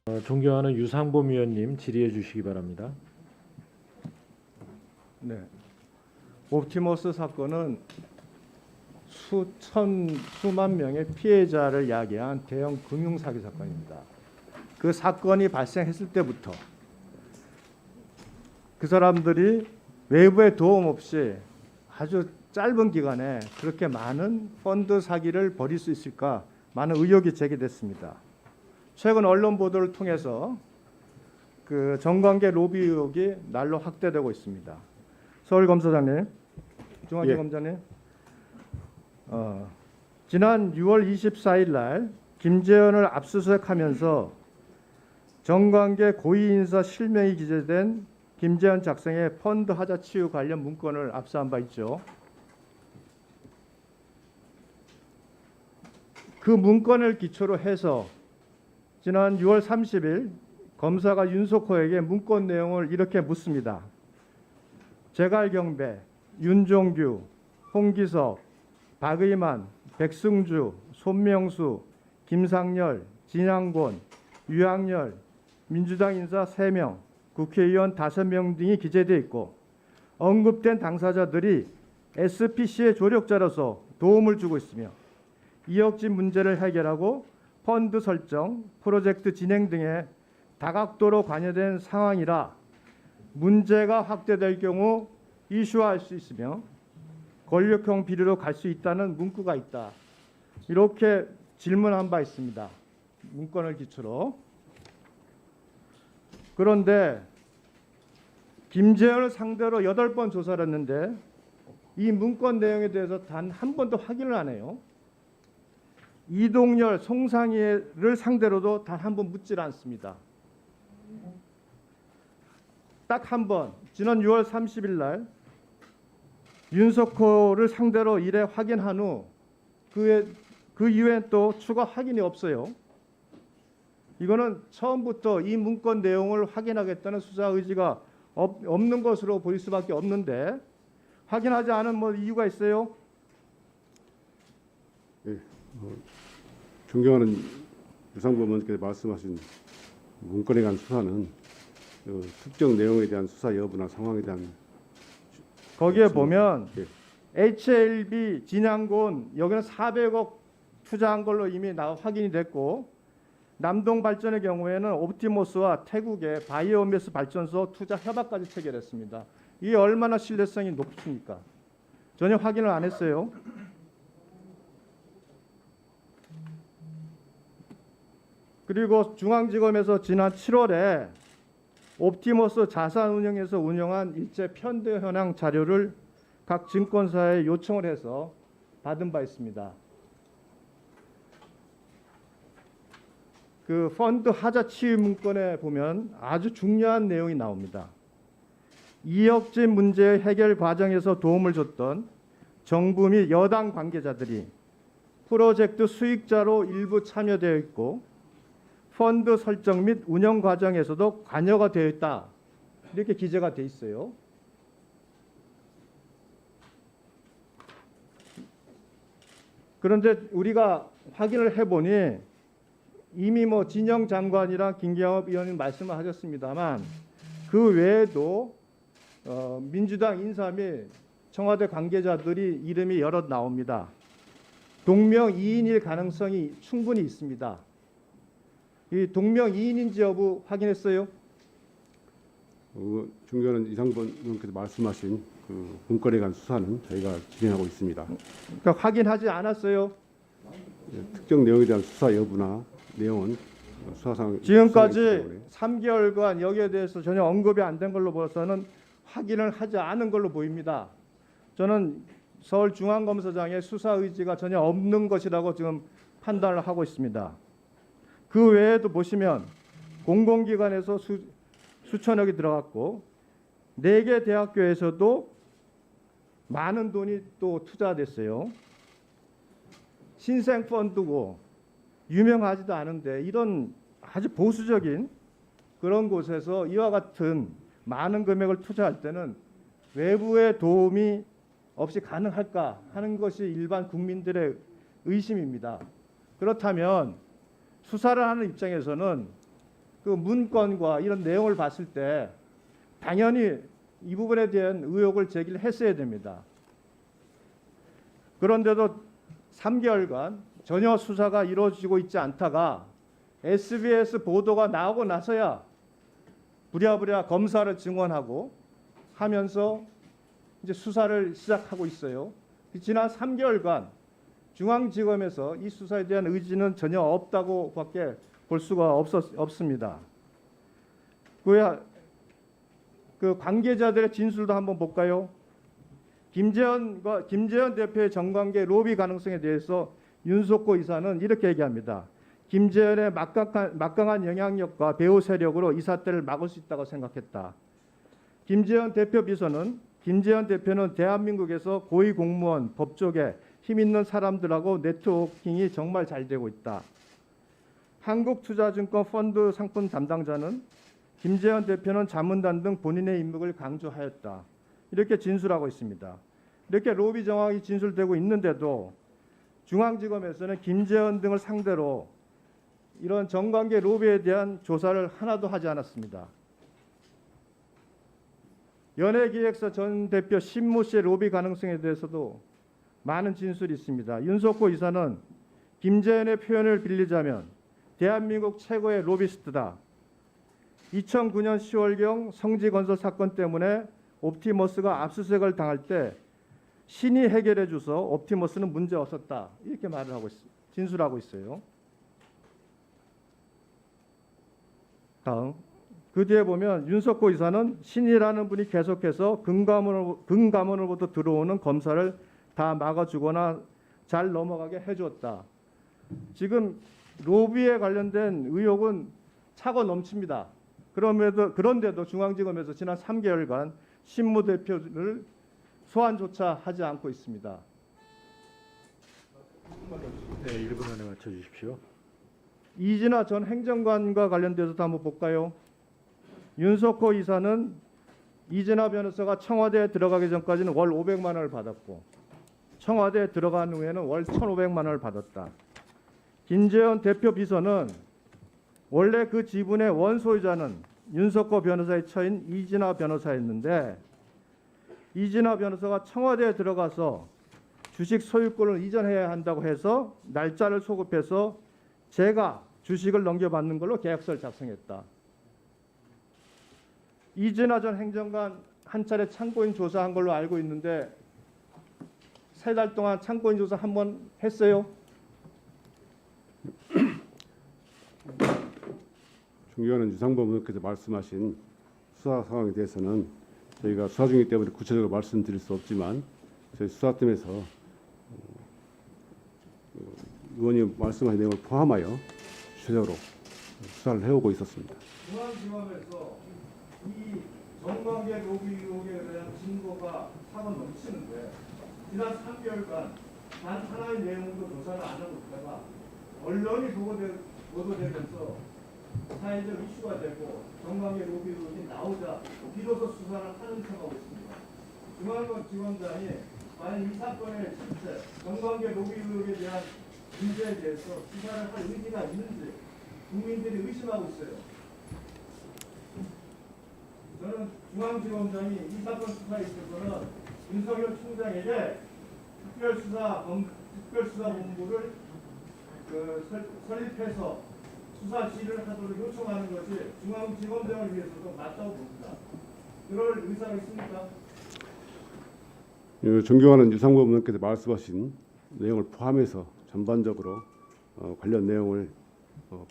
존경하는 유상범 위원님 질의해 주시기 바랍니다. 네. 옵티머스 사건은 수만 명의 피해자를 야기한 대형 금융 사기 사건입니다. 그 사건이 발생했을 때부터 그 사람들이 외부의 도움 없이 아주 짧은 기간에 그렇게 많은 펀드 사기를 벌일 수 있을까 많은 의혹이 제기됐습니다. 최근 언론 보도를 통해서 그 정관계 로비 의혹이 날로 확대되고 있습니다. 서울검사장님, 중앙지검장님, 지난 6월 24일 날 김재현을 압수수색하면서 정관계 고위 인사 실명이 기재된 김재현 작성의 펀드 하자 치유 관련 문건을 압수한 바 있죠. 그 문건을 기초로 해서 지난 6월 30일 검사가 윤석호에게 문건 내용을 이렇게 묻습니다. 제갈경배, 윤종규, 홍기석, 박의만, 백승주, 손명수, 김상열, 진양곤, 유학열, 민주당 인사 3명, 국회의원 5명 등이 기재되어 있고 언급된 당사자들이 SPC의 조력자로서 도움을 주고 있으며 이억진 문제를 해결하고 펀드 설정, 프로젝트 진행 등에 다각도로 관여된 상황이라 문제가 확대될 경우 이슈화할 수 있으며 권력형 비리로 갈 수 있다는 문구가 있다. 이렇게 질문한 바 있습니다. 문건을 기초로. 그런데 김재현을 상대로 8번 조사를 했는데 이 문건 내용에 대해서 단 한 번도 확인을 안 해요. 이동열, 송상희를 상대로도 단 한 번 묻질 않습니다. 딱 한 번, 지난 6월 30일 날 윤석호를 상대로 일에 확인한 후 그 이후엔 또 추가 확인이 없어요. 이거는 처음부터 이 문건 내용을 확인하겠다는 수사 의지가 없는 것으로 보일 수밖에 없는데 확인하지 않은 뭐 이유가 있어요? 네, 존경하는 유상범 의원께서 말씀하신 문건에 관한 수사는 특정 내용에 대한 수사 여부나 상황에 대한 거기에 보면 예. HLB 진양곤 여기는 400억 투자한 걸로 이미 확인이 됐고 남동발전의 경우에는 옵티머스와 태국의 바이오매스 발전소 투자 협약까지 체결했습니다. 이게 얼마나 신뢰성이 높습니까? 전혀 확인을 안 했어요. 그리고 중앙지검에서 지난 7월에 옵티머스 자산운용에서 운영한 일제 편대 현황 자료를 각 증권사에 요청을 해서 받은 바 있습니다. 그 펀드 하자 치유 문건에 보면 아주 중요한 내용이 나옵니다. 이억진 문제 해결 과정에서 도움을 줬던 정부 및 여당 관계자들이 프로젝트 수익자로 일부 참여되어 있고 펀드 설정 및 운영 과정에서도 관여가 되어 있다. 이렇게 기재가 되어 있어요. 그런데 우리가 확인을 해보니 이미 뭐 진영 장관이랑 김경엽 의원님 말씀을 하셨습니다만 그 외에도 민주당 인사 및 청와대 관계자들이 이름이 여럿 나옵니다. 동명이인일 가능성이 충분히 있습니다. 이 동명이인인지 여부 확인했어요? 존경하는 이상범 의원께서 말씀하신 그 문건에 관한 수사는 저희가 진행하고 있습니다. 그러니까 확인하지 않았어요? 특정 내용에 대한 수사 여부나 내용은 수사상 지금까지 3개월간 여기에 대해서 전혀 언급이 안 된 걸로 보아서는 확인을 하지 않은 걸로 보입니다. 저는 서울중앙검사장의 수사 의지가 전혀 없는 것이라고 지금 판단을 하고 있습니다. 그 외에도 보시면 공공기관에서 수천억이 들어갔고 4개 대학교에서도 많은 돈이 또 투자됐어요. 신생펀드고 유명하지도 않은데 이런 아주 보수적인 그런 곳에서 이와 같은 많은 금액을 투자할 때는 외부의 도움이 없이 가능할까 하는 것이 일반 국민들의 의심입니다. 그렇다면 수사를 하는 입장에서는 그 문건과 이런 내용을 봤을 때 당연히 이 부분에 대한 의혹을 제기를 했어야 됩니다. 그런데도 3개월간 전혀 수사가 이루어지고 있지 않다가 SBS 보도가 나오고 나서야 부랴부랴 검사를 증언하고 하면서 이제 수사를 시작하고 있어요. 지난 3개월간 중앙지검에서 이 수사에 대한 의지는 전혀 없다고밖에 볼 수가 없습니다. 그 관계자들의 진술도 한번 볼까요? 김재현 대표의 정관계 로비 가능성에 대해서 윤석호 이사는 이렇게 얘기합니다. 김재현의 막강한 영향력과 배후 세력으로 이 사태를 막을 수 있다고 생각했다. 김재현 대표 비서는 김재현 대표는 대한민국에서 고위 공무원, 법조계, 힘 있는 사람들하고 네트워킹이 정말 잘 되고 있다. 한국투자증권 펀드 상품 담당자는 김재현 대표는 자문단 등 본인의 임무를 강조하였다. 이렇게 진술하고 있습니다. 이렇게 로비 정황이 진술되고 있는데도 중앙지검에서는 김재현 등을 상대로 이런 정관계 로비에 대한 조사를 하나도 하지 않았습니다. 연예기획사 전 대표 신모 씨의 로비 가능성에 대해서도 많은 진술이 있습니다. 윤석호 이사는 김재현의 표현을 빌리자면 대한민국 최고의 로비스트다. 2009년 10월경 성지건설 사건 때문에 옵티머스가 압수수색을 당할 때 신이 해결해 줘서 옵티머스는 문제 없었다. 이렇게 말을 하고 진술하고 있어요. 다음. 그 뒤에 보면 윤석호 이사는 신이라는 분이 계속해서 금감원으로부터 들어오는 검사를 다 막아주거나 잘 넘어가게 해주었다. 지금 로비에 관련된 의혹은 차고 넘칩니다. 그런데도 중앙지검에서 지난 3개월간 신무 대표를 소환조차 하지 않고 있습니다. 네, 1분 안에 맞춰주십시오. 이진아 전 행정관과 관련돼서도 한번 볼까요? 윤석호 이사는 이진아 변호사가 청와대에 들어가기 전까지는 월 500만 원을 받았고 청와대에 들어간 후에는 월 1,500만 원을 받았다. 김재현 대표 비서는 원래 그 지분의 원소유자는 윤석호 변호사의 처인 이진아 변호사였는데 이진아 변호사가 청와대에 들어가서 주식 소유권을 이전해야 한다고 해서 날짜를 소급해서 제가 주식을 넘겨받는 걸로 계약서를 작성했다. 이진아 전 행정관 한 차례 참고인 조사한 걸로 알고 있는데 3달 동안 참고인 조사 한 번 했어요? 존경하는 유상범 의원께서 말씀하신 수사 상황에 대해서는 저희가 수사 중이기 때문에 구체적으로 말씀드릴 수 없지만 저희 수사팀에서 의원님 말씀하신 내용을 포함하여 구체적으로 수사를 해오고 있었습니다. 중앙지검에서 이 정관계 로비 의혹에 대한 증거가 차고 넘치는데 지난 3개월간 단 하나의 내용도 조사를 안 하고 있다가 언론이 보도되면서 사회적 이슈가 되고 정관계 로비 의혹이 나오자 비로소 수사를 하는 척하고 있습니다. 중앙지검장이 과연 이 사건의 실체, 정관계 로비 의혹에 대한 문제에 대해서 수사를 할 의지가 있는지 국민들이 의심하고 있어요. 저는 중앙지검장이 이 사건 수사에 있어서는 윤석열 총장에게 특별수사본부를 설립해서 수사 지휘를 하도록 요청하는 것이 중앙지검장을 위해서도 맞다고 봅니다. 그럴 의사가 있습니까? 존경하는 유상범 의원께서 말씀하신 내용을 포함해서 전반적으로 관련 내용을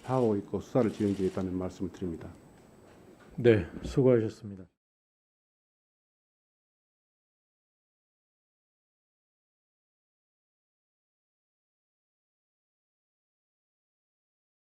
파악하고 있고 수사를 진행 중에 있다는 말씀을 드립니다. 네, 수고하셨습니다.